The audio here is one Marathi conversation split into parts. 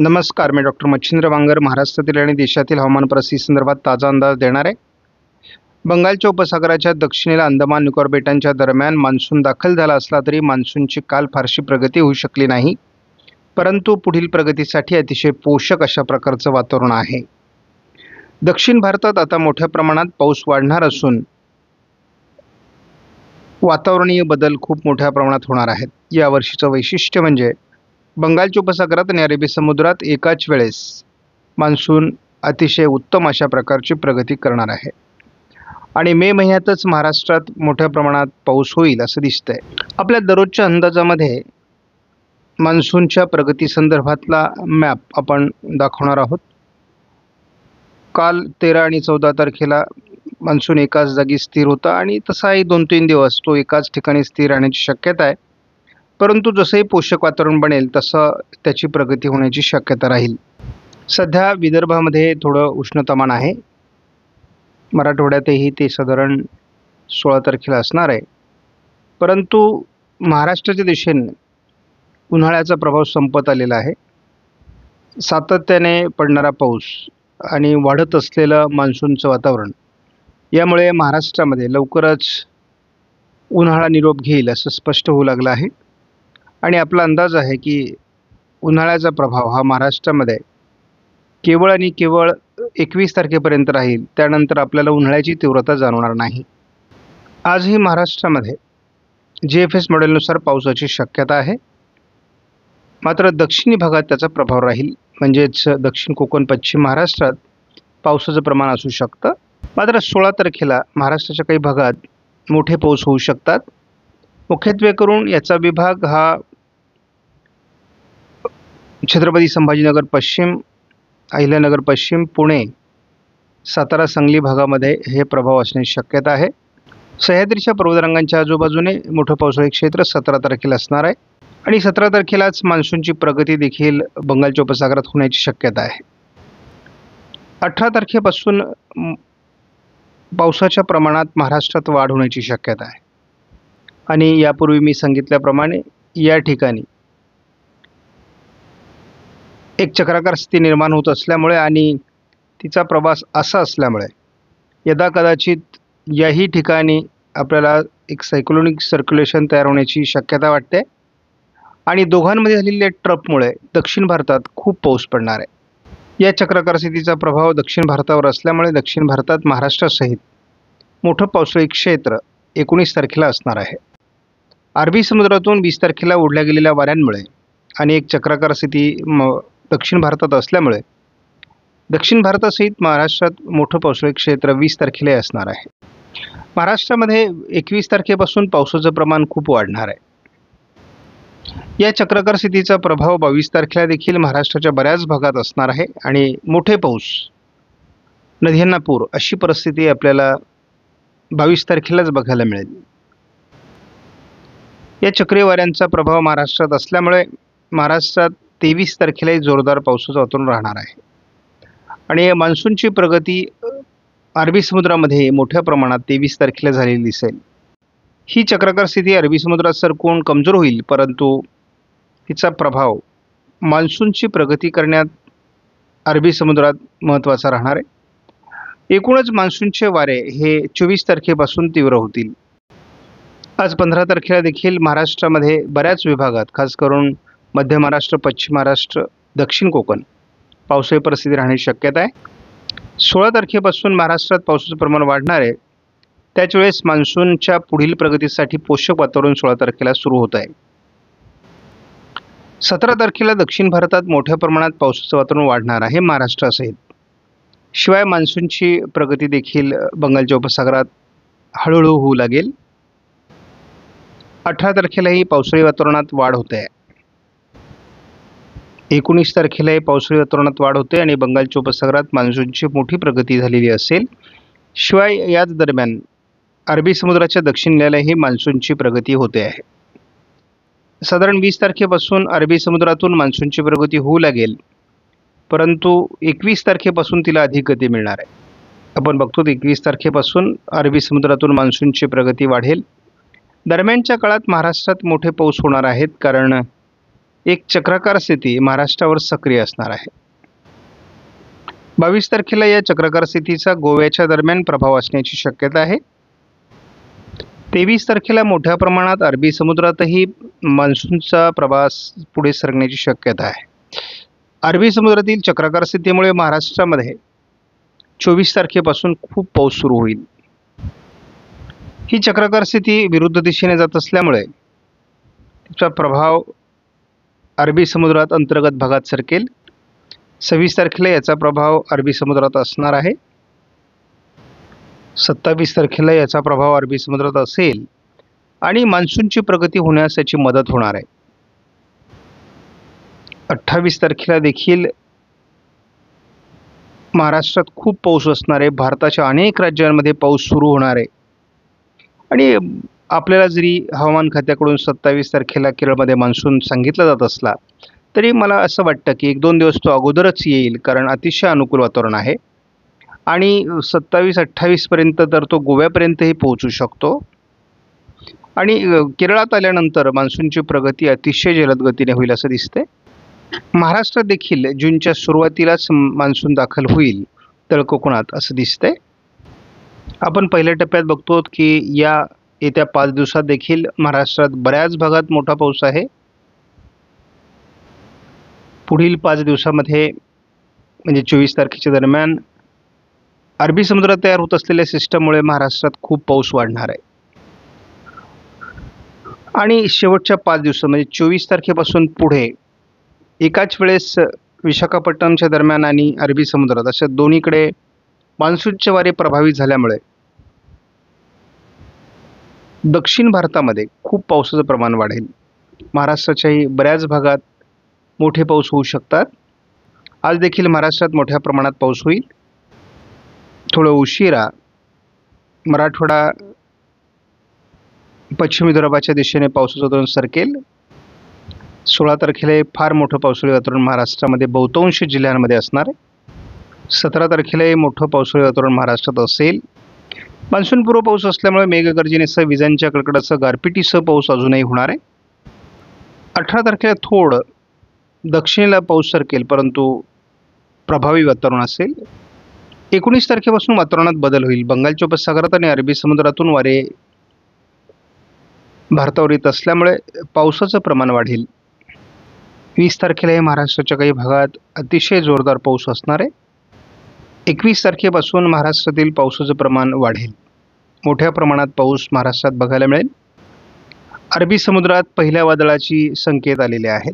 नमस्कार, मी डॉक्टर मच्छिंद्र वांगर महाराष्ट्रातील आणि देशातील हवामान परिस्थितीसंदर्भात ताजा अंदाज देणार आहे. बंगालच्या उपसागराच्या दक्षिणेला अंदमान निकोबार बेटांच्या दरम्यान मान्सून दाखल झाला असला तरी मान्सूनची काल फारशी प्रगती होऊ शकली नाही, परंतु पुढील प्रगतीसाठी अतिशय पोषक अशा प्रकारचं वातावरण आहे. दक्षिण भारतात आता मोठ्या प्रमाणात पाऊस वाढणार असून वातावरणीय बदल खूप मोठ्या प्रमाणात होणार आहेत. यावर्षीचं वैशिष्ट्य म्हणजे बंगालच्या उपसागरात आणि अरबी समुद्रात एकाच वेळेस मान्सून अतिशय उत्तम अशा प्रकारची प्रगती करणार आहे आणि मे महिन्यातच महाराष्ट्रात मोठ्या प्रमाणात पाऊस होईल असं दिसतंय. आपल्या दररोजच्या अंदाजामध्ये मान्सूनच्या प्रगती संदर्भातला मॅप आपण दाखवणार आहोत. काल 13 आणि 14 तारखेला मान्सून एकाच जागी स्थिर होता आणि तसाही 2-3 दिवस तो एकाच ठिकाणी स्थिर राहण्याची शक्यता आहे. परंतु जसंही पोषक वातावरण बनेल तसं त्याची प्रगती होण्याची शक्यता राहील. सध्या विदर्भामध्ये थोडं उष्णतामान आहे. मराठवाड्यातही ते साधारण 16 तारखेला असणार आहे. परंतु महाराष्ट्राच्या दिशेने उन्हाळ्याचा प्रभाव संपत आलेला आहे. सातत्याने पडणारा पाऊस आणि वाढत असलेलं मान्सूनचं वातावरण यामुळे महाराष्ट्रामध्ये लवकरच उन्हाळा निरोप घेईल असं स्पष्ट होऊ लागलं आहे आणि आपला अंदाज आहे की उन्हाळ्याचा प्रभाव हा महाराष्ट्रामध्ये केवळ आणि केवळ 21 तारखेपर्यंत राहील. त्यानंतर आपल्याला उन्हाळ्याची तीव्रता जाणवणार नाही. आजही महाराष्ट्रामध्ये GFS मॉडेलनुसार पावसाची शक्यता आहे, मात्र दक्षिणी भागात त्याचा प्रभाव राहील. म्हणजेच दक्षिण कोकण पश्चिम महाराष्ट्रात पावसाचं प्रमाण असू शकतं. मात्र 16 तारखेला महाराष्ट्राच्या काही भागात मोठे पाऊस होऊ शकतात. मुख्यत्वे करून याचा विभाग हा छत्रपती संभाजीनगर पश्चिम, अहिल्यानगर पश्चिम, पुणे, सातारा, सांगली भागामध्ये हे प्रभाव असण्याची शक्यता आहे. सह्याद्रीच्या पर्वतरांगांच्या आजूबाजूने मोठं पावसाळी क्षेत्र 17 तारखेला असणार आहे आणि 17 तारखेलाच मान्सूनची प्रगती देखील बंगालच्या उपसागरात होण्याची शक्यता आहे. 18 तारखेपासून पावसाच्या प्रमाणात महाराष्ट्रात वाढ होण्याची शक्यता आहे आणि यापूर्वी मी सांगितल्याप्रमाणे या ठिकाणी एक चक्राकार स्थिती निर्माण होत असल्यामुळे आणि तिचा प्रवास असा असल्यामुळे यदाकदाचित याही ठिकाणी आपल्याला एक सायक्लोनिक सर्क्युलेशन तयार होण्याची शक्यता वाटते आणि दोघांमध्ये झालेल्या ट्रपमुळे दक्षिण भारतात खूप पाऊस पडणार आहे. या चक्राकार स्थितीचा प्रभाव दक्षिण भारतावर असल्यामुळे दक्षिण भारतात महाराष्ट्रासहित मोठं पावसाळी क्षेत्र 19 तारखेला असणार आहे. अरबी समुद्रातून 20 तारखेला ओढल्या गेलेल्या वाऱ्यांमुळे आणि एक चक्राकार स्थिती दक्षिण भारतात असल्यामुळे दक्षिण भारतासहित महाराष्ट्रात मोठं पावसाळी क्षेत्र 20 तारखेला असणार आहे. महाराष्ट्रामध्ये 21 तारखेपासून पावसाचं प्रमाण खूप वाढणार आहे. या चक्राकार स्थितीचा प्रभाव 22 तारखेला देखील महाराष्ट्राच्या बऱ्याच भागात असणार आहे आणि मोठे पाऊस, नद्यांना पूर अशी परिस्थिती आपल्याला 22 तारखेलाच बघायला मिळेल. या चक्रीवाऱ्यांचा प्रभाव महाराष्ट्रात असल्यामुळे महाराष्ट्रात 23 तारखेलाही जोरदार पावसाचं वातावरण राहणार आहे आणि या मान्सूनची प्रगती अरबी समुद्रामध्ये मोठ्या प्रमाणात 23 तारखेला झालेली दिसेल. ही चक्राकार स्थिती अरबी समुद्रात सरकून कमजोर होईल, परंतु तिचा प्रभाव मान्सूनची प्रगती करण्यात अरबी समुद्रात महत्त्वाचा राहणार आहे. एकूणच मान्सूनचे वारे हे 24 तारखेपासून तीव्र होतील. आज 15 तारखेला देखील महाराष्ट्रामध्ये बऱ्याच विभागात, खास करून मध्य महाराष्ट्र, पश्चिम महाराष्ट्र, दक्षिण कोकण पावसाळी परिस्थिती राहण्याची शक्यता आहे. 16 तारखेपासून महाराष्ट्रात पावसाचं प्रमाण वाढणार आहे. त्याच वेळेस मान्सूनच्या पुढील प्रगतीसाठी पोषक वातावरण 16 तारखेला सुरू होत आहे. 17 तारखेला दक्षिण भारतात मोठ्या प्रमाणात पावसाचं वातावरण वाढणार आहे महाराष्ट्रासहित. शिवाय मान्सूनची प्रगती देखील बंगालच्या उपसागरात हळूहळू होऊ लागेल. 18 तारखेलाही पावसाळी वातावरणात वाढ होते आहे. 19 तारखेलाही पावसाळी वातावरणात वाढ होते आणि बंगालच्या उपसागरात मान्सूनची मोठी प्रगती झालेली असेल. शिवाय याच दरम्यान अरबी समुद्राच्या दक्षिणेलाही मान्सूनची प्रगती होते आहे. साधारण 20 तारखेपासून अरबी समुद्रातून मान्सूनची प्रगती होऊ लागेल, परंतु 21 तारखेपासून तिला अधिक गती मिळणार आहे. आपण बघतो 21 तारखेपासून अरबी समुद्रातून मान्सूनची प्रगती वाढेल. दरम्यानच्या काळात महाराष्ट्रात मोठे पाऊस होणार आहेत, कारण एक चक्राकार स्थिती महाराष्ट्रावर सक्रिय असणार आहे. 22 तारखेला या चक्राकार स्थितीचा गोव्याच्या दरम्यान प्रभाव असण्याची शक्यता आहे. 23 तारखेला मोठ्या प्रमाणात अरबी समुद्रातही मान्सूनचा प्रवास पुढे सरकण्याची शक्यता आहे. अरबी समुद्रातील चक्राकार स्थितीमुळे महाराष्ट्रामध्ये 24 तारखेपासून खूप पाऊस सुरू होईल. ही चक्राकार स्थिती विरुद्ध दिशेने जात असल्यामुळे तिचा प्रभाव अरबी समुद्रात अंतर्गत भागात सरकेल. 26 तारखेला याचा प्रभाव अरबी समुद्रात असणार आहे. 27 तारखेला याचा प्रभाव अरबी समुद्रात असेल आणि मान्सूनची प्रगती होण्यास याची मदत होणार आहे. 28 तारखेला देखील महाराष्ट्रात खूप पाऊस असणार आहे. भारताच्या अनेक राज्यांमध्ये पाऊस सुरू होणार आहे आणि आपल्याला जरी हवामान खात्याकडून 27 तारखेला केरळमध्ये मान्सून सांगितला जात असला तरी मला असं वाटतं की 1-2 दिवस तो अगोदरच येईल, कारण अतिशय अनुकूल वातावरण आहे आणि 27-28 पर्यंत तर तो गोव्यापर्यंतही पोहोचू शकतो आणि केरळात आल्यानंतर मान्सूनची प्रगती अतिशय जलद गतीने होईल असं दिसतंय. महाराष्ट्रात देखील जूनच्या सुरुवातीलाच मान्सून दाखल होईल तळ कोकणात असं दिसतंय. आपण पहिल्या टप्प्यात बघतो की येत्या 5 दिवसात देखील महाराष्ट्रात बऱ्याच भागात मोठा पाऊस आहे. पुढील 5 दिवसामध्ये म्हणजे 24 तारखेच्या दरम्यान अरबी समुद्रात तयार होत असलेल्या सिस्टममुळे महाराष्ट्रात खूप पाऊस वाढणार आहे आणि शेवटच्या 5 दिवसात म्हणजे 24 तारखेपासून पुढे एकाच वेळेस विशाखापट्टणमच्या दरम्यान आणि अरबी समुद्रात अशा दोन्हीकडे मान्सूनचे वारे प्रभावित झाल्यामुळे दक्षिण भारतामध्ये खूप पावसाचं प्रमाण वाढेल. महाराष्ट्राच्याही बऱ्याच भागात मोठे पाऊस होऊ शकतात. आज देखील महाराष्ट्रात मोठ्या प्रमाणात पाऊस होईल. थोडं उशिरा मराठवाडा पश्चिम विदर्भाच्या दिशेने पावसाचं वातावरण सरकेल. 16 तारखेला फार मोठं पावसाळी वातावरण महाराष्ट्रामध्ये बहुतांश जिल्ह्यांमध्ये असणार आहे. 17 तारखेला मोठं पावसाळी वातावरण महाराष्ट्रात असेल. मान्सूनपूर्व पाऊस असल्यामुळे मेघगर्जनेसह विजांच्या कडकडासह गारपिटीसह पाऊस अजूनही होणार आहे. 18 तारखेला थोडं दक्षिणेला पाऊस सरकेल, परंतु प्रभावी वातावरण असेल. 19 तारखेपासून वातावरणात बदल होईल. बंगालच्या उपसागरात आणि अरबी समुद्रातून वारे भारतावर येत असल्यामुळे पावसाचं प्रमाण वाढेल. 20 तारखेला महाराष्ट्राच्या काही भागात अतिशय जोरदार पाऊस असणार आहे. 21 तारखेपासून महाराष्ट्रातील पावसाचं प्रमाण वाढेल. मोठ्या प्रमाणात पाऊस महाराष्ट्रात बघायला मिळेल. अरबी समुद्रात पहिल्या वादळाची संकेत आलेले आहेत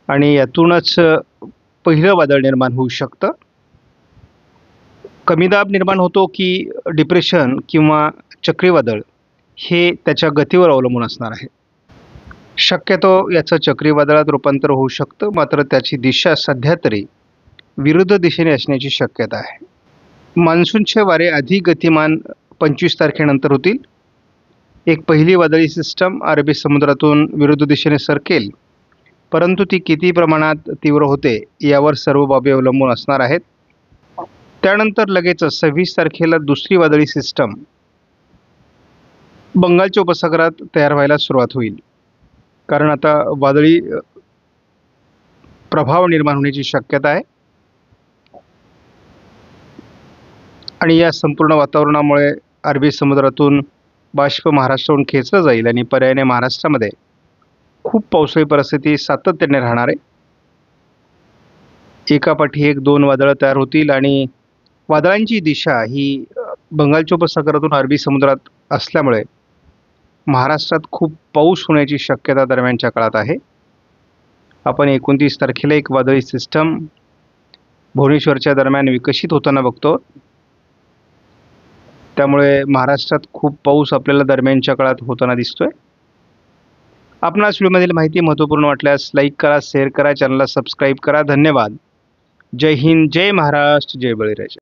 आणि यातूनच पहिलं वादळ निर्माण होऊ शकतं. कमी दाब निर्माण होतो की डिप्रेशन किंवा चक्रीवादळ हे त्याच्या गतीवर अवलंबून असणार आहे. शक्यतो याचं चक्रीवादळात रूपांतर होऊ शकतं, मात्र त्याची दिशा सध्या तरी विरुद्ध दिशेने असण्याची शक्यता आहे. मान्सूनचे वारे अधिक गतिमान 25 तारखेनंतर होतील. एक पहिली वादळी सिस्टम अरबी समुद्रातून विरुद्ध दिशेने सरकेल, परंतु ती किती प्रमाणात तीव्र होते यावर सर्व बाबी अवलंबून असणार आहेत. त्यानंतर लगेचच 26 तारखेला दुसरी वादळी सिस्टम बंगालच्या उपसागरात तयार व्हायला सुरुवात होईल, कारण आता वादळी प्रभाव निर्माण होण्याची शक्यता आहे आणि या संपूर्ण वातावरणामुळे अरबी समुद्रातून बाष्प महाराष्ट्राहून खेचलं जाईल आणि पर्यायाने महाराष्ट्रामध्ये खूप पावसाळी परिस्थिती सातत्याने राहणार आहे. एकापाठी एक 2 वादळं तयार होतील आणि वादळांची दिशा ही बंगालच्या उपसागरातून अरबी समुद्रात असल्यामुळे महाराष्ट्रात खूप पाऊस होण्याची शक्यता दरम्यानच्या काळात आहे. आपण 29 तारखेला एक वादळी सिस्टम भुवनेश्वरच्या दरम्यान विकसित होताना बघतो. त्यामुळे महाराष्ट्रात खूप पाऊस आपल्याला दरम्यानच्या काळात होताना दिसतोय. आपणास व्हिडिओमधील माहिती महत्त्वपूर्ण वाटल्यास लाईक करा, शेअर करा, चॅनलला सबस्क्राईब करा. धन्यवाद. जय हिंद, जय महाराष्ट्र, जय बळीराजा.